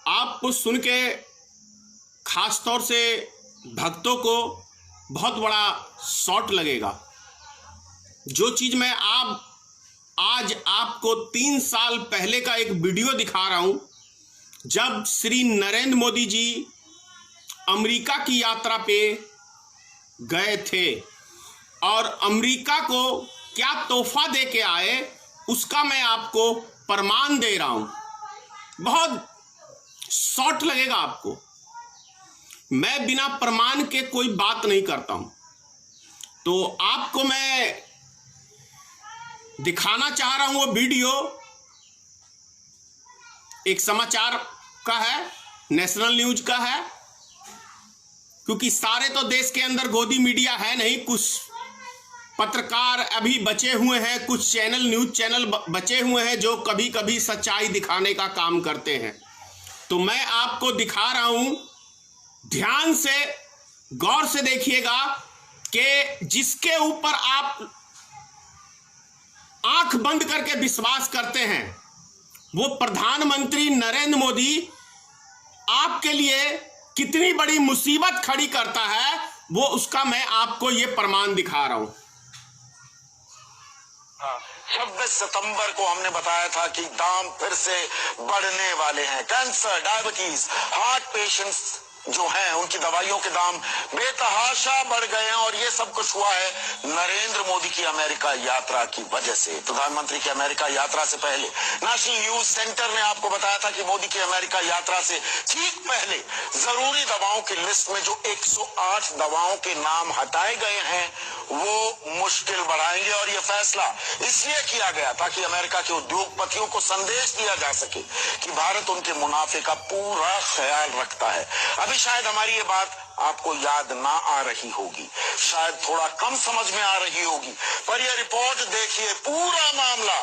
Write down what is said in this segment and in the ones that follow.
आपको सुन के खास तौर से भक्तों को बहुत बड़ा शॉट लगेगा। जो चीज मैं आज आपको 3 साल पहले का एक वीडियो दिखा रहा हूं, जब श्री नरेंद्र मोदी जी अमेरिका की यात्रा पे गए थे और अमेरिका को क्या तोहफा दे के आए, उसका मैं आपको प्रमाण दे रहा हूं। बहुत शॉर्ट लगेगा आपको। मैं बिना प्रमाण के कोई बात नहीं करता हूं। तो आपको मैं दिखाना चाह रहा हूं वो वीडियो। एक समाचार का है, नेशनल न्यूज का है, क्योंकि सारे तो देश के अंदर गोदी मीडिया है नहीं। कुछ पत्रकार अभी बचे हुए हैं, कुछ चैनल, न्यूज चैनल बचे हुए हैं जो कभी कभी सच्चाई दिखाने का काम करते हैं। तो मैं आपको दिखा रहा हूं, ध्यान से गौर से देखिएगा कि जिसके ऊपर आप आंख बंद करके विश्वास करते हैं, वो प्रधानमंत्री नरेंद्र मोदी आपके लिए कितनी बड़ी मुसीबत खड़ी करता है, वो उसका मैं आपको ये प्रमाण दिखा रहा हूं। 26 सितंबर को हमने बताया था कि दाम फिर से बढ़ने वाले हैं। कैंसर, डायबिटीज, हार्ट पेशेंट्स जो हैं उनकी दवाइयों के दाम बेतहाशा बढ़ गए हैं और ये सब कुछ हुआ है नरेंद्र मोदी की अमेरिका यात्रा की वजह से। प्रधानमंत्री की अमेरिका यात्रा से पहले नेशनल न्यूज सेंटर ने आपको बताया था कि मोदी की अमेरिका यात्रा से ठीक पहले जरूरी दवाओं की लिस्ट में जो 108 दवाओं के नाम हटाए गए हैं वो मुश्किल बढ़ाएंगे। और ये फैसला इसलिए किया गया ताकि अमेरिका के उद्योगपतियों को संदेश दिया जा सके कि भारत उनके मुनाफे का पूरा ख्याल रखता है। अभी शायद हमारी ये बात आपको याद ना आ रही होगी, शायद थोड़ा कम समझ में आ रही होगी, पर यह रिपोर्ट देखिए, पूरा मामला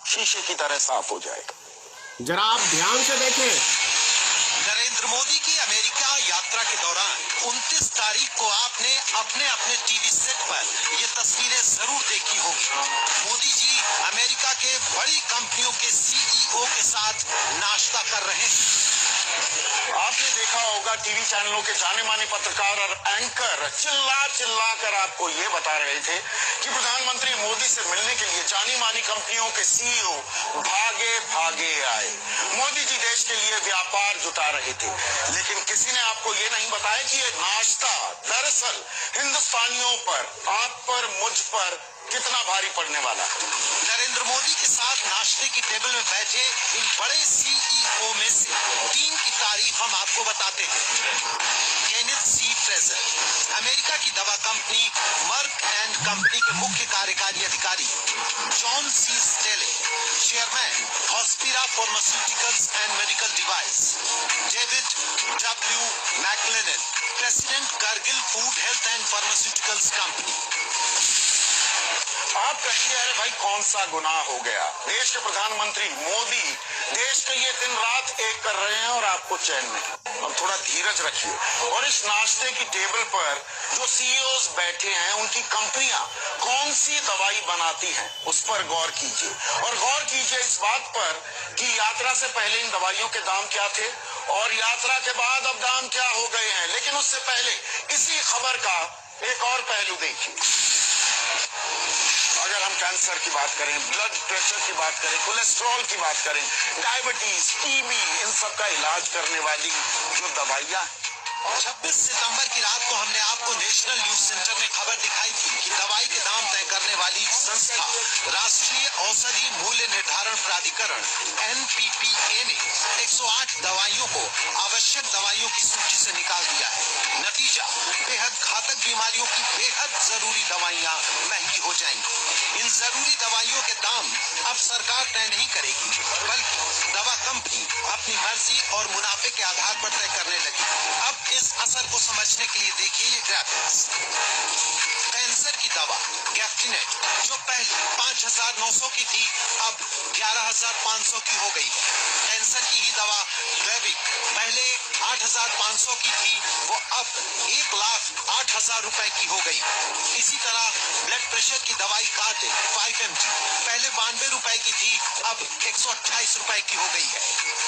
शीशे की तरह साफ हो जाएगा। जरा आप ध्यान से देखें। नरेंद्र मोदी की अमेरिका यात्रा के दौरान 29 तारीख को आपने अपने अपने टीवी सेट पर ये तस्वीरें जरूर देखी होंगी। मोदी जी अमेरिका के बड़ी कंपनियों के सीईओ के साथ नाश्ता कर रहे हैं। आपने देखा होगा टीवी चैनलों के जाने माने पत्रकार और एंकर चिल्ला कर आपको ये बता रहे थे कि प्रधानमंत्री मोदी से मिलने के लिए जानी मानी कंपनियों के सीईओ भागे भागे आए। मोदी जी देश के लिए व्यापार जुटा रहे थे, लेकिन किसी ने आपको ये नहीं बताया कि ये नाश्ता दरअसल हिंदुस्तानियों पर, आप पर, मुझ पर कितना भारी पड़ने वाला है। नरेंद्र मोदी के साथ नाश्ते की टेबल में बैठे इन बड़े सीईओ में से 3 की तारीफ हम आपको बताते हैं। केनेथ सी फ्रेजर, अमेरिका की दवा कंपनी मर्क एंड कंपनी के मुख्य कार्यकारी अधिकारी। John C Staley, chairman Hospira pharmaceuticals and medical device. David W मैकलेनन, president Cargill food health and pharmaceuticals company. आप कहेंगे अरे भाई कौन सा गुनाह हो गया, देश के प्रधानमंत्री मोदी देश के लिए दिन रात एक कर रहे हैं और आपको चैन नहीं। अब थोड़ा धीरज रखिए और इस नाश्ते की टेबल पर जो सीईओज बैठे हैं उनकी कंपनियां कौन सी दवाई बनाती हैं उस पर गौर कीजिए। और गौर कीजिए इस बात पर कि यात्रा से पहले इन दवाइयों के दाम क्या थे और यात्रा के बाद अब दाम क्या हो गए हैं। लेकिन उससे पहले इसी खबर का एक और पहलू देखिए। अगर हम कैंसर की बात करें, ब्लड प्रेशर की बात करें, कोलेस्ट्रॉल की बात करें, डायबिटीज, टीबी, इन सब का इलाज करने वाली जो दवाइयां 26 सितंबर की रात को हमने आपको नेशनल न्यूज सेंटर में खबर दिखाई थी कि दवाई के दाम तय करने वाली संस्था राष्ट्रीय औषधि मूल्य निर्धारण प्राधिकरण NPPA ने 108 दवाइयों को आवश्यक दवाइयों की सूची से निकाल दिया है। नतीजा, बेहद घातक बीमारियों की बेहद जरूरी दवाइयां महंगी हो जाएंगी। इन जरूरी दवाइयों के दाम अब सरकार तय नहीं करेगी, बल्कि दवा कंपनी अपनी मर्जी और मुनाफे के आधार पर तय करने लगी। अब इस असर को समझने के लिए देखिए ये ग्राफिक्स। कैंसर की दवा गैफ्टिनेट जो पहले 5,900 की थी, अब 11,500 की हो गई। कैंसर की ही दवा वेविक पहले 8,500 की थी, वो अब 1,08,000 रुपए की हो गई। इसी तरह ब्लड प्रेशर की दवाई कार्टिल 5 mg पहले 92 रुपए की थी, अब 128 रुपए की हो गई है।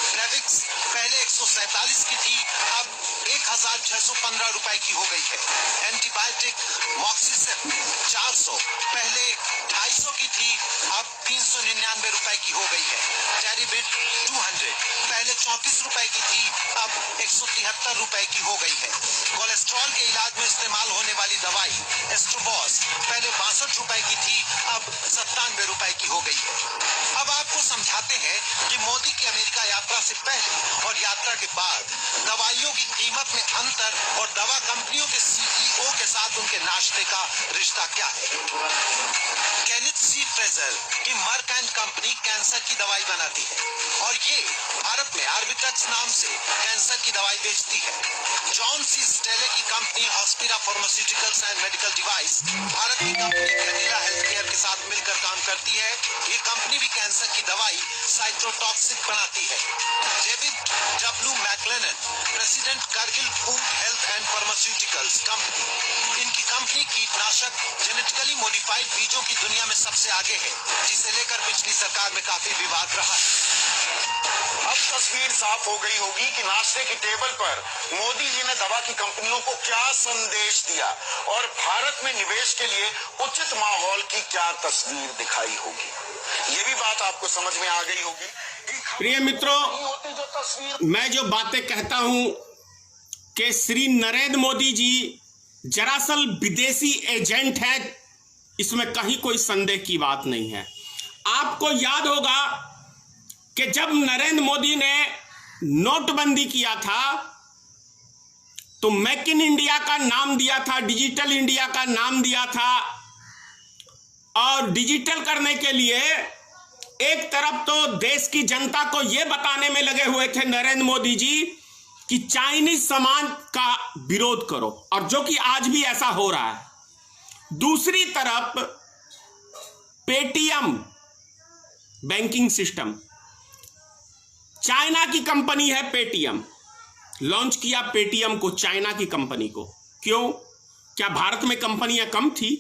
प्रेविक्स पहले 1947 की थी, अब 1615 रुपए की हो गई है। एंटीबायोटिक मॉक्सिसिन 400 पहले 250 की थी, अब 399 रुपए की हो गई है। टेरिबिट 200 पहले 34 रुपए की थी, अब 173 रुपए की हो गई है। कोलेस्ट्रॉल के इलाज में इस्तेमाल होने वाली दवाई एस्ट्रोबॉस पहले 62 रुपए की थी, अब 97 रुपए की हो गई है। अब आपको समझाते हैं कि मोदी की अमेरिका यात्रा से पहले और यात्रा के बाद दवाइयों की कीमत में अंतर और दवा कंपनियों के सीईओ के साथ उनके नाश्ते का रिश्ता क्या है। केनेथ सी फ्रेजर की मर्क एंड कंपनी कैंसर की दवाई बनाती है और ये भारत में आर्बिट्रक्स नाम से कैंसर की दवाई बेचती है। जॉन सी स्टेले की company Hospira pharmaceuticals and medical device Bharat की कंपनी कैडिला हेल्थ केयर के साथ मिलकर काम करती है। ये कंपनी भी कैंसर की दवाई साइटोटॉक्सिक बनाती है। David W मैकलेनन president Cargill food health and pharmaceuticals company, इनकी कंपनी कीटनाशक जेनेटिकली मॉडिफाइड बीजों की दुनिया में सबसे आगे है, जिसे लेकर पिछली सरकार में काफी विवाद रहा है। अब तस्वीर साफ हो गई होगी कि नाश्ते की टेबल पर मोदी जी ने दवा की कंपनियों को क्या संदेश दिया और भारत में निवेश के लिए उचित माहौल की क्या तस्वीर दिखाई होगी। ये भी बात आपको समझ में आ गई होगी। प्रिय मित्रों, मैं जो बातें कहता हूं कि श्री नरेंद्र मोदी जी दरअसल विदेशी एजेंट हैं, इसमें कहीं कोई संदेह की बात नहीं है। आपको याद होगा कि जब नरेंद्र मोदी ने नोटबंदी किया था तो मेक इन इंडिया का नाम दिया था, डिजिटल इंडिया का नाम दिया था, और डिजिटल करने के लिए एक तरफ तो देश की जनता को यह बताने में लगे हुए थे नरेंद्र मोदी जी कि चाइनीज सामान का विरोध करो, और जो कि आज भी ऐसा हो रहा है। दूसरी तरफ पेटीएम बैंकिंग सिस्टम, चाइना की कंपनी है पेटीएम, लॉन्च किया पेटीएम को चाइना की कंपनी को। क्यों? क्या भारत में कंपनियां कम थी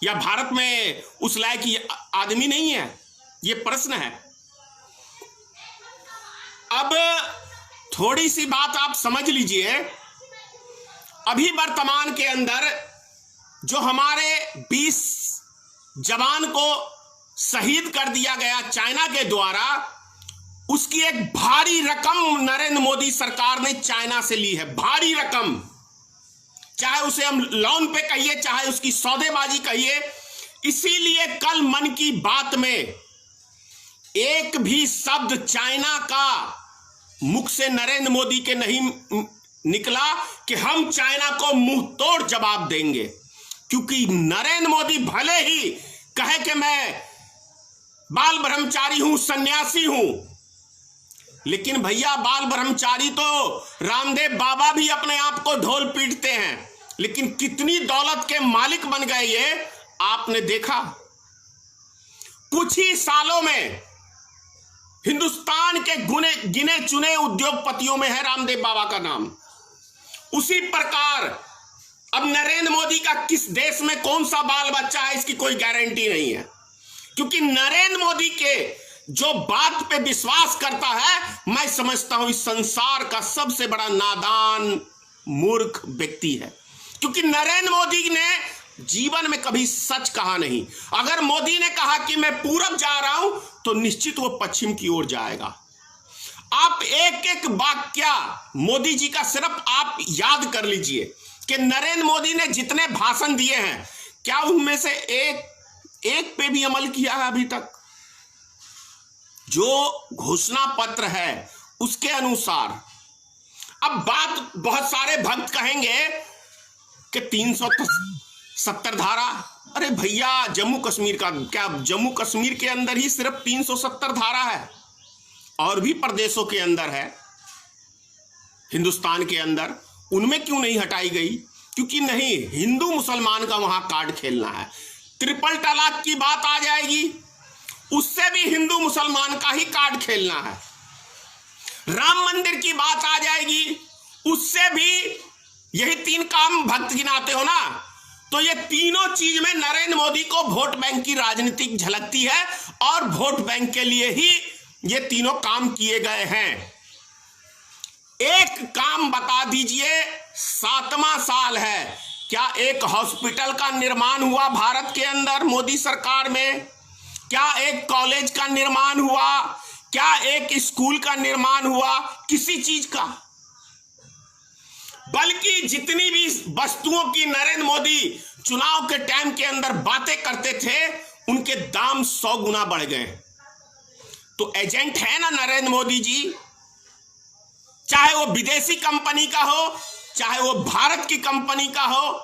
या भारत में उस लायक आदमी नहीं है? ये प्रश्न है। अब थोड़ी सी बात आप समझ लीजिए। अभी वर्तमान के अंदर जो हमारे 20 जवान को शहीद कर दिया गया चाइना के द्वारा, उसकी एक भारी रकम नरेंद्र मोदी सरकार ने चाइना से ली है। भारी रकम, चाहे उसे हम लोन पे कहिए, चाहे उसकी सौदेबाजी कहिए। इसीलिए कल मन की बात में एक भी शब्द चाइना का मुख से नरेंद्र मोदी के नहीं निकला कि हम चाइना को मुंह तोड़ जवाब देंगे, क्योंकि नरेंद्र मोदी भले ही कहे कि मैं बाल ब्रह्मचारी हूं, सन्यासी हूं, लेकिन भैया बाल ब्रह्मचारी तो रामदेव बाबा भी अपने आप को ढोल पीटते हैं, लेकिन कितनी दौलत के मालिक बन गए ये आपने देखा। कुछ ही सालों में हिंदुस्तान के गिने चुने उद्योगपतियों में है रामदेव बाबा का नाम। उसी प्रकार अब नरेंद्र मोदी का किस देश में कौन सा बाल बच्चा है इसकी कोई गारंटी नहीं है, क्योंकि नरेंद्र मोदी के जो बात पे विश्वास करता है, मैं समझता हूं इस संसार का सबसे बड़ा नादान मूर्ख व्यक्ति है, क्योंकि नरेंद्र मोदी ने जीवन में कभी सच कहा नहीं। अगर मोदी ने कहा कि मैं पूरब जा रहा हूं तो निश्चित वो पश्चिम की ओर जाएगा। आप एक एक वाक्य मोदी जी का सिर्फ आप याद कर लीजिए कि नरेंद्र मोदी ने जितने भाषण दिए हैं, क्या उनमें से एक पे भी अमल किया है अभी तक? जो घोषणा पत्र है उसके अनुसार। अब बात बहुत सारे भक्त कहेंगे कि 370 धारा, अरे भैया जम्मू कश्मीर का क्या, जम्मू कश्मीर के अंदर ही सिर्फ 370 धारा है, और भी प्रदेशों के अंदर है हिंदुस्तान के अंदर, उनमें क्यों नहीं हटाई गई? क्योंकि नहीं, हिंदू मुसलमान का वहां कार्ड खेलना है। ट्रिपल तलाक की बात आ जाएगी, उससे भी हिंदू मुसलमान का ही कार्ड खेलना है। राम मंदिर की बात आ जाएगी, उससे भी यही 3 काम भक्त गिनाते हो ना। तो ये तीनों चीज में नरेंद्र मोदी को वोट बैंक की राजनीति झलकती है, और वोट बैंक के लिए ही ये तीनों काम किए गए हैं। एक काम बता दीजिए, 7वां साल है, क्या एक हॉस्पिटल का निर्माण हुआ भारत के अंदर मोदी सरकार में? क्या एक कॉलेज का निर्माण हुआ? क्या एक स्कूल का निर्माण हुआ? किसी चीज का? बल्कि जितनी भी वस्तुओं की नरेंद्र मोदी चुनाव के टाइम के अंदर बातें करते थे, उनके दाम 100 गुना बढ़ गए। तो एजेंट है ना नरेंद्र मोदी जी, चाहे वो विदेशी कंपनी का हो, चाहे वो भारत की कंपनी का हो।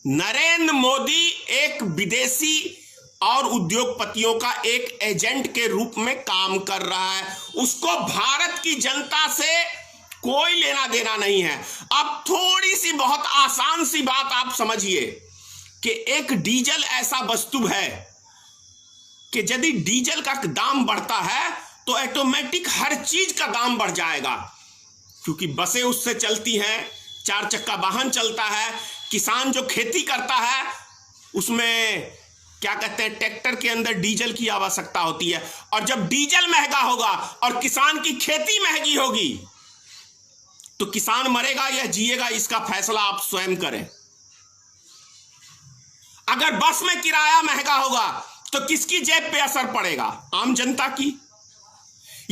नरेंद्र मोदी एक विदेशी और उद्योगपतियों का एक एजेंट के रूप में काम कर रहा है। उसको भारत की जनता से कोई लेना देना नहीं है। अब थोड़ी सी बहुत आसान सी बात आप समझिए कि एक डीजल ऐसा वस्तु है कि यदि डीजल का दाम बढ़ता है तो ऑटोमेटिक हर चीज का दाम बढ़ जाएगा, क्योंकि बसें उससे चलती हैं, 4 चक्का वाहन चलता है, किसान जो खेती करता है उसमें क्या कहते हैं, ट्रैक्टर के अंदर डीजल की आवश्यकता होती है। और जब डीजल महंगा होगा और किसान की खेती महंगी होगी तो किसान मरेगा या जिएगा, इसका फैसला आप स्वयं करें। अगर बस में किराया महंगा होगा तो किसकी जेब पे असर पड़ेगा? आम जनता की।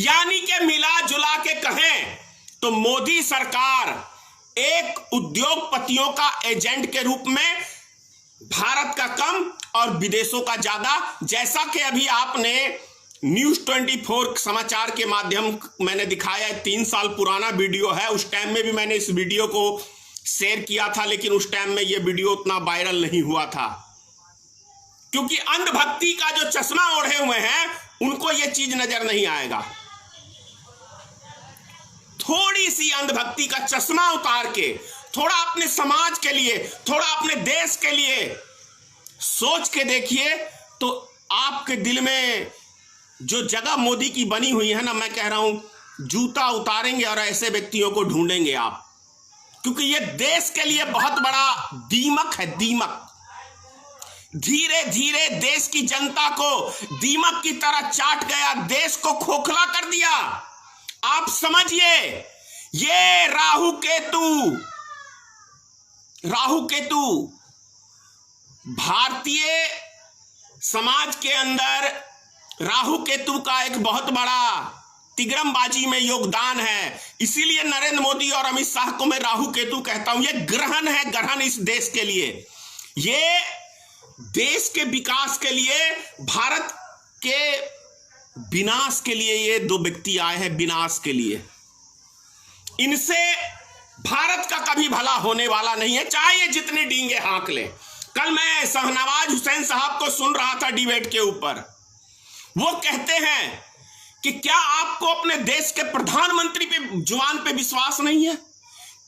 यानी कि मिला जुला के कहें तो मोदी सरकार एक उद्योगपतियों का एजेंट के रूप में भारत का कम और विदेशों का ज्यादा, जैसा कि अभी आपने न्यूज 24 समाचार के माध्यम मैंने दिखाया, 3 साल पुराना वीडियो है। उस टाइम में भी मैंने इस वीडियो को शेयर किया था, लेकिन उस टाइम में यह वीडियो उतना वायरल नहीं हुआ था, क्योंकि अंधभक्ति का जो चश्मा ओढ़े हुए हैं उनको यह चीज नजर नहीं आएगा। थोड़ी सी अंधभक्ति का चश्मा उतार के थोड़ा अपने समाज के लिए, थोड़ा अपने देश के लिए सोच के देखिए, तो आपके दिल में जो जगह मोदी की बनी हुई है ना, मैं कह रहा हूं जूता उतारेंगे और ऐसे व्यक्तियों को ढूंढेंगे आप, क्योंकि ये देश के लिए बहुत बड़ा दीमक है। दीमक धीरे धीरे देश की जनता को दीमक की तरह चाट गया, देश को खोखला कर दिया। आप समझिए, ये राहु केतु भारतीय समाज के अंदर राहु केतु का एक बहुत बड़ा तिग्रमबाजी में योगदान है। इसीलिए नरेंद्र मोदी और अमित शाह को मैं राहु केतु कहता हूं। ये ग्रहण है, ग्रहण इस देश के लिए, ये देश के विकास के लिए, भारत के विनाश के लिए ये 2 व्यक्ति आए हैं, विनाश के लिए। इनसे भारत का कभी भला होने वाला नहीं है, चाहे ये जितने डींगे हाँक ले। कल मैं शहनवाज हुसैन साहब को सुन रहा था डिबेट के ऊपर, वो कहते हैं कि क्या आपको अपने देश के प्रधानमंत्री पे, जुबान पे विश्वास नहीं है?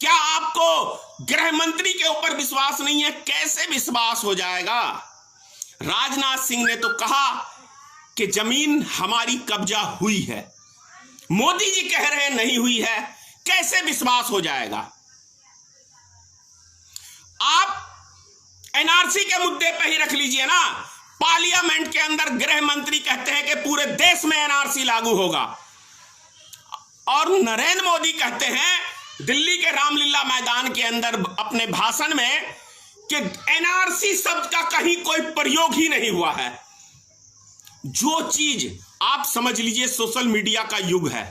क्या आपको गृह मंत्री के ऊपर विश्वास नहीं है? कैसे विश्वास हो जाएगा? राजनाथ सिंह ने तो कहा कि जमीन हमारी कब्जा हुई है, मोदी जी कह रहे हैं नहीं हुई है, कैसे विश्वास हो जाएगा? आप एनआरसी के मुद्दे पे ही रख लीजिए ना, पार्लियामेंट के अंदर गृह मंत्री कहते हैं कि पूरे देश में एनआरसी लागू होगा, और नरेंद्र मोदी कहते हैं दिल्ली के रामलीला मैदान के अंदर अपने भाषण में कि एनआरसी शब्द का कहीं कोई प्रयोग ही नहीं हुआ है। जो चीज आप समझ लीजिए, सोशल मीडिया का युग है,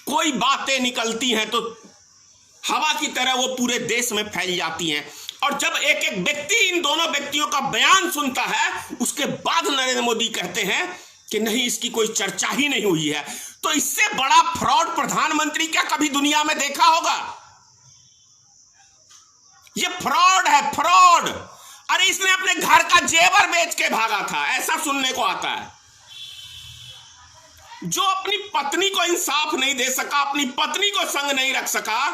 कोई बातें निकलती हैं तो हवा की तरह वो पूरे देश में फैल जाती हैं, और जब एक एक व्यक्ति इन दोनों व्यक्तियों का बयान सुनता है, उसके बाद नरेंद्र मोदी कहते हैं कि नहीं, इसकी कोई चर्चा ही नहीं हुई है। तो इससे बड़ा फ्रॉड प्रधानमंत्री क्या कभी दुनिया में देखा होगा? ये फ्रॉड है, फ्रॉड। अरे इसने अपने घर का जेवर बेच के भागा था, ऐसा सुनने को आता है। जो अपनी पत्नी को इंसाफ नहीं दे सका, अपनी पत्नी को संग नहीं रख सका,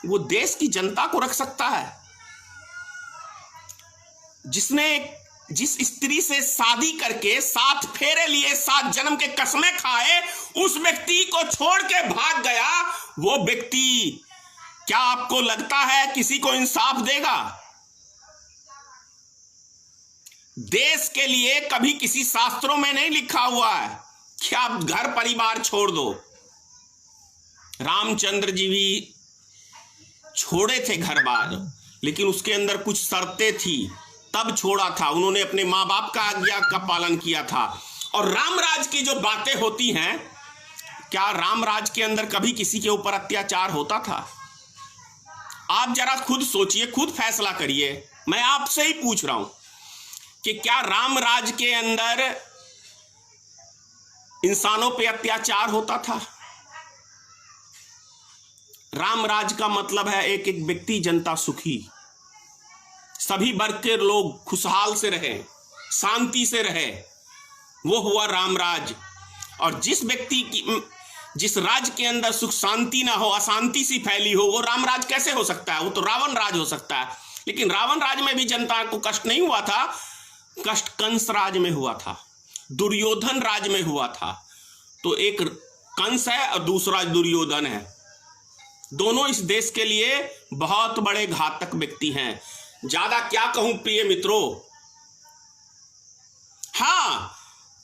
वो देश की जनता को रख सकता है? जिसने जिस स्त्री से शादी करके 7 फेरे लिए, 7 जन्म के कसमें खाए, उस व्यक्ति को छोड़ के भाग गया, वो व्यक्ति क्या आपको लगता है किसी को इंसाफ देगा? देश के लिए कभी किसी शास्त्रों में नहीं लिखा हुआ है कि आप घर परिवार छोड़ दो। रामचंद्र जी भी छोड़े थे घर बार, लेकिन उसके अंदर कुछ शर्तें थी, तब छोड़ा था। उन्होंने अपने माँ बाप का आज्ञा का पालन किया था। और रामराज की जो बातें होती हैं, क्या रामराज के अंदर कभी किसी के ऊपर अत्याचार होता था? आप जरा खुद सोचिए, खुद फैसला करिए। मैं आपसे ही पूछ रहा हूं कि क्या रामराज के अंदर इंसानों पे अत्याचार होता था? रामराज का मतलब है एक एक व्यक्ति, जनता सुखी, सभी वर्ग के लोग खुशहाल से रहे, शांति से रहे, वो हुआ रामराज। और जिस व्यक्ति की, जिस राज्य के अंदर सुख शांति ना हो, अशांति सी फैली हो, वो रामराज कैसे हो सकता है? वो तो रावण राज हो सकता है। लेकिन रावण राज में भी जनता को कष्ट नहीं हुआ था, कष्ट कंस राज में हुआ था, दुर्योधन राज में हुआ था। तो एक कंस है और दूसरा दुर्योधन है। दोनों इस देश के लिए बहुत बड़े घातक व्यक्ति हैं। ज्यादा क्या कहूं प्रिय मित्रों। हाँ,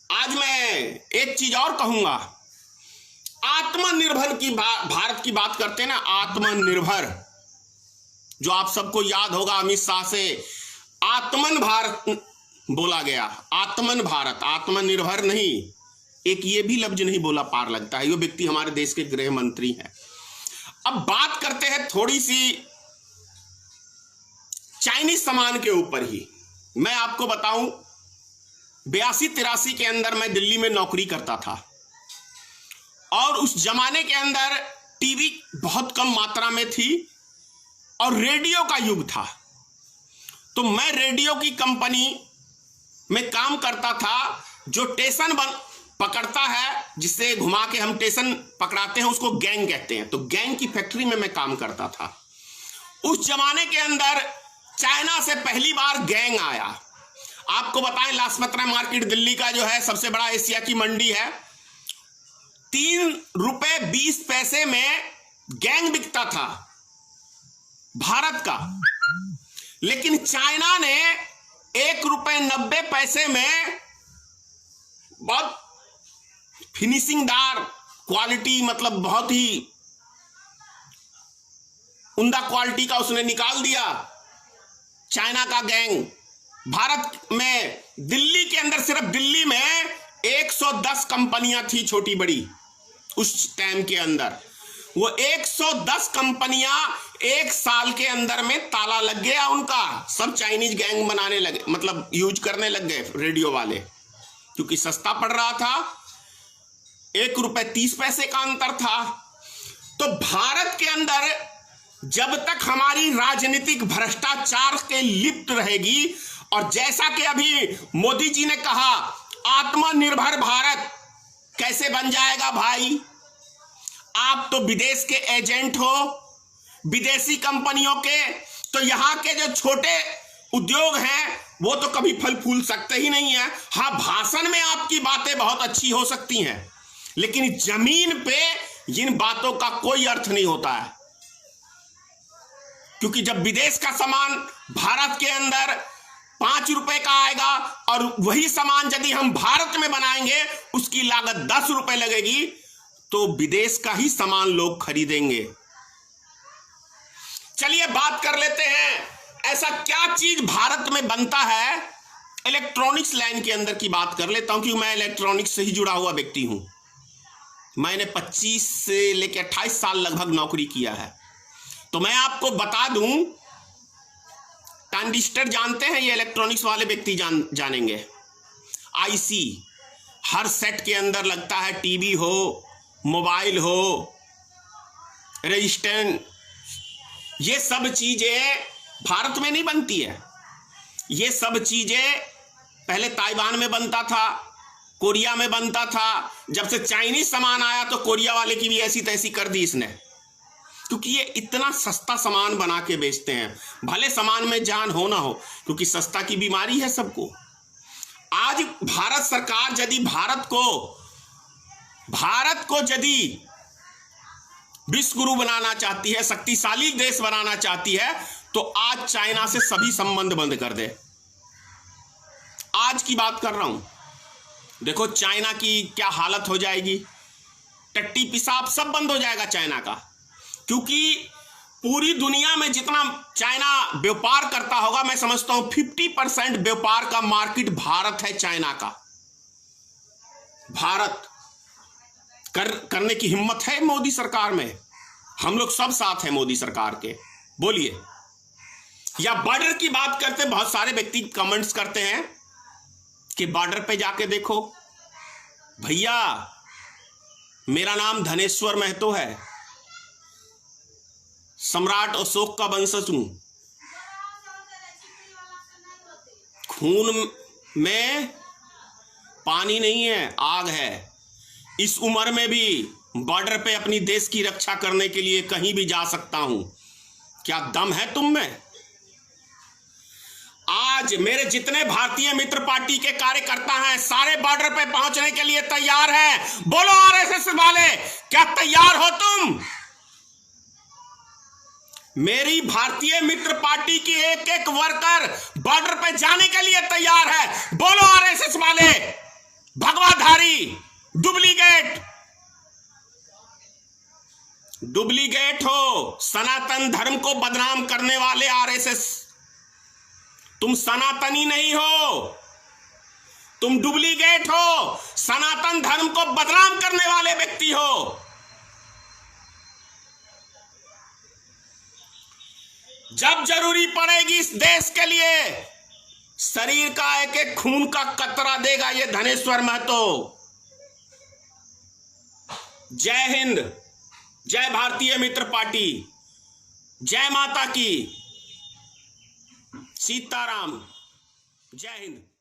आज मैं एक चीज और कहूंगा। आत्मनिर्भर की भारत की बात करते हैं ना, आत्मनिर्भर, जो आप सबको याद होगा अमित शाह से आत्मन भारत बोला गया। आत्मन भारत, आत्मनिर्भर नहीं, एक ये भी लफ्ज नहीं बोला पार लगता है। ये व्यक्ति हमारे देश के गृह मंत्री हैं। अब बात करते हैं थोड़ी सी चाइनीज सामान के ऊपर ही। मैं आपको बताऊं, 82-83 के अंदर मैं दिल्ली में नौकरी करता था और उस जमाने के अंदर टीवी बहुत कम मात्रा में थी और रेडियो का युग था। तो मैं रेडियो की कंपनी में काम करता था, जो स्टेशन पकड़ता है, जिससे घुमा के हम स्टेशन पकड़ाते हैं, उसको गैंग कहते हैं। तो गैंग की फैक्ट्री में मैं काम करता था। उस जमाने के अंदर चाइना से पहली बार गैंग आया। आपको बताएं, लाजपत मार्केट दिल्ली का जो है सबसे बड़ा एशिया की मंडी है। 3 रुपए 20 पैसे में गैंग बिकता था भारत का, लेकिन चाइना ने 1 रुपए 90 पैसे में बहुत फिनिशिंगदार क्वालिटी, मतलब बहुत ही उम्दा क्वालिटी का उसने निकाल दिया। चाइना का गैंग भारत में, दिल्ली के अंदर, सिर्फ दिल्ली में 110 कंपनियां थी छोटी बड़ी उस टाइम के अंदर। वो 110 कंपनियां 1 साल के अंदर में ताला लग गया उनका। सब चाइनीज गैंग बनाने लगे, मतलब यूज करने लग गए रेडियो वाले, क्योंकि सस्ता पड़ रहा था। 1 रुपए 30 पैसे का अंतर था। तो भारत के अंदर जब तक हमारी राजनीतिक भ्रष्टाचार के लिप्त रहेगी, और जैसा कि अभी मोदी जी ने कहा, आत्मनिर्भर भारत कैसे बन जाएगा भाई? आप तो विदेश के एजेंट हो, विदेशी कंपनियों के। तो यहां के जो छोटे उद्योग हैं वो तो कभी फल फूल सकते ही नहीं है। हाँ, भाषण में आपकी बातें बहुत अच्छी हो सकती हैं, लेकिन जमीन पे इन बातों का कोई अर्थ नहीं होता है। क्योंकि जब विदेश का सामान भारत के अंदर 5 रुपए का आएगा और वही सामान यदि हम भारत में बनाएंगे, उसकी लागत 10 रुपए लगेगी, तो विदेश का ही सामान लोग खरीदेंगे। चलिए बात कर लेते हैं, ऐसा क्या चीज भारत में बनता है। इलेक्ट्रॉनिक्स लाइन के अंदर की बात कर लेता हूं, क्योंकि मैं इलेक्ट्रॉनिक्स से ही जुड़ा हुआ व्यक्ति हूं। मैंने 25 से लेकर 28 साल लगभग नौकरी किया है। तो मैं आपको बता दूं, ट्रांजिस्टर जानते हैं, ये इलेक्ट्रॉनिक्स वाले व्यक्ति जानेंगे। आईसी हर सेट के अंदर लगता है, टीवी हो, मोबाइल हो, रजिस्टर, ये सब चीजें भारत में नहीं बनती है। ये सब चीजें पहले ताइवान में बनता था, कोरिया में बनता था। जब से चाइनीज सामान आया तो कोरिया वाले की भी ऐसी तैसी कर दी इसने, क्योंकि ये इतना सस्ता सामान बना के बेचते हैं। भले सामान में जान हो ना हो, क्योंकि सस्ता की बीमारी है सबको। आज भारत सरकार यदि भारत को यदि विश्व गुरु बनाना चाहती है, शक्तिशाली देश बनाना चाहती है, तो आज चाइना से सभी संबंध बंद कर दे। आज की बात कर रहा हूं। देखो चाइना की क्या हालत हो जाएगी, टट्टी पेशाब सब बंद हो जाएगा चाइना का। क्योंकि पूरी दुनिया में जितना चाइना व्यापार करता होगा, मैं समझता हूं 50% व्यापार का मार्केट भारत है, चाइना का। भारत करने की हिम्मत है मोदी सरकार में। हम लोग सब साथ हैं मोदी सरकार के। बोलिए। या बॉर्डर की बात करते, बहुत सारे व्यक्ति कमेंट्स करते हैं कि बॉर्डर पे जाके देखो। भैया, मेरा नाम धनेश्वर महतो है, सम्राट अशोक का वंशज हूं। खून में पानी नहीं है, आग है। इस उम्र में भी बॉर्डर पे अपनी देश की रक्षा करने के लिए कहीं भी जा सकता हूं। क्या दम है तुम में? आज मेरे जितने भारतीय मित्र पार्टी के कार्यकर्ता हैं, सारे बॉर्डर पे पहुंचने के लिए तैयार हैं। बोलो आरएसएस वाले, क्या तैयार हो तुम? मेरी भारतीय मित्र पार्टी की एक एक वर्कर बॉर्डर पे जाने के लिए तैयार है। बोलो आरएसएस वाले, भगवाधारी, डुप्लीकेट हो, सनातन धर्म को बदनाम करने वाले आरएसएस। तुम सनातनी नहीं हो, तुम डुप्लीकेट हो, सनातन धर्म को बदनाम करने वाले व्यक्ति हो। जब जरूरी पड़ेगी इस देश के लिए शरीर का एक एक खून का कतरा देगा ये धनेश्वर महतो। जय हिंद, जय भारतीय मित्र पार्टी, जय माता की, सीताराम, जय हिंद।